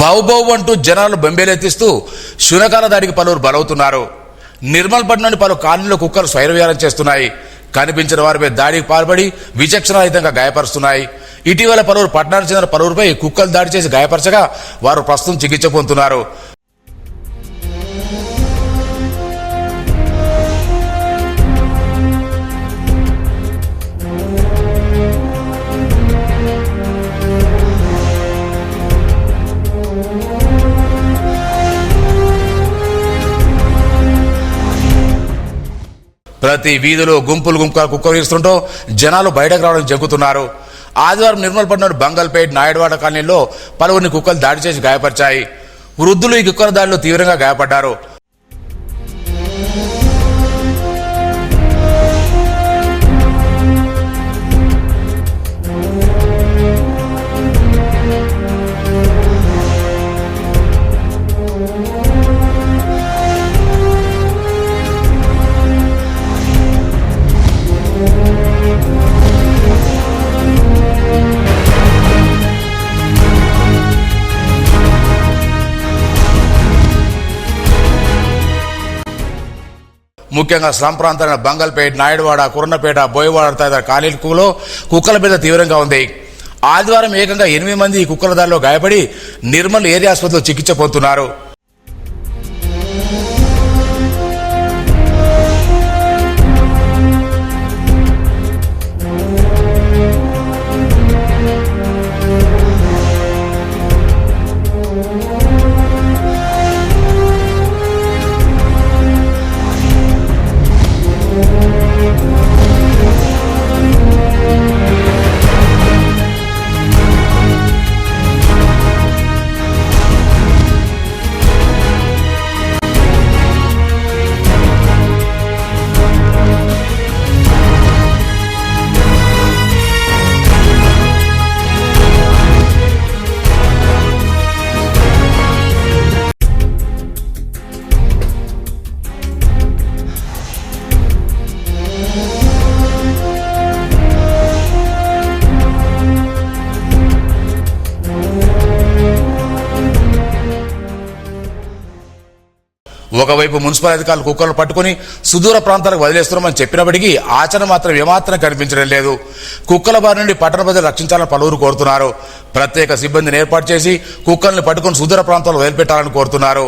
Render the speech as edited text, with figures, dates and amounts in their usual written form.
Bow-wow అంటూ జనాలు బెంబేలెత్తిస్తూ శునకాల దాడికి పలువురు బలవుతున్నారు. నిర్మల్ పట్టణంలోని పలు కాలనీలో కుక్కలు స్వైరవిహారం చేస్తున్నాయి. కనిపించిన వారిపై దాడికి పాల్పడి విచక్షణారహితంగా గాయపరుస్తున్నాయి. ఇటీవల పలువురు పట్టణానికి చెందిన పలువురిపై కుక్కలు దాడి చేసి గాయపరచగా వారు ప్రస్తుతం చికిత్స పొందుతున్నారు. ప్రతి వీధిలో గుంపులు కుక్కలు ఇస్తుంటూ జనాలు బయటకు రావడం జంకుతున్నారు. ఆదివారం నిర్మల్ పట్టణంలోని బంగల్పేట్ నాయుడువాడ కాలనీలో పలువురిని కుక్కలు దాడి చేసి గాయపరిచాయి. వృద్ధులు ఈ కుక్కల దాడిలో తీవ్రంగా గాయపడ్డారు. ముఖ్యంగా స్లమ్ ప్రాంతాలైన బంగల్పేట్, నాయుడువాడ, కుర్నపేట, బోయవాడ తదితర కాలనీలలో కుక్కల మీద తీవ్రంగా ఉంది. ఆదివారం ఏకంగా 8 మంది ఈ కుక్కల దాడిలో గాయపడి నిర్మల్ ఏరియా ఆసుపత్రిలో చికిత్స పొందుతున్నారు. ఒకవైపు మున్సిపల్ అధికారులు కుక్కలను పట్టుకుని సుదూర ప్రాంతాలకు వదిలేస్తున్నామని చెప్పినప్పటికీ ఆచరణ మాత్రం ఏమాత్రం కనిపించడం లేదు. కుక్కల బారి నుండి పట్టణ ప్రజలు రక్షించాలని పలువురు కోరుతున్నారు. ప్రత్యేక సిబ్బందిని ఏర్పాటు చేసి కుక్కల్ని పట్టుకుని సుదూర ప్రాంతాల్లో వదిలిపెట్టాలని కోరుతున్నారు.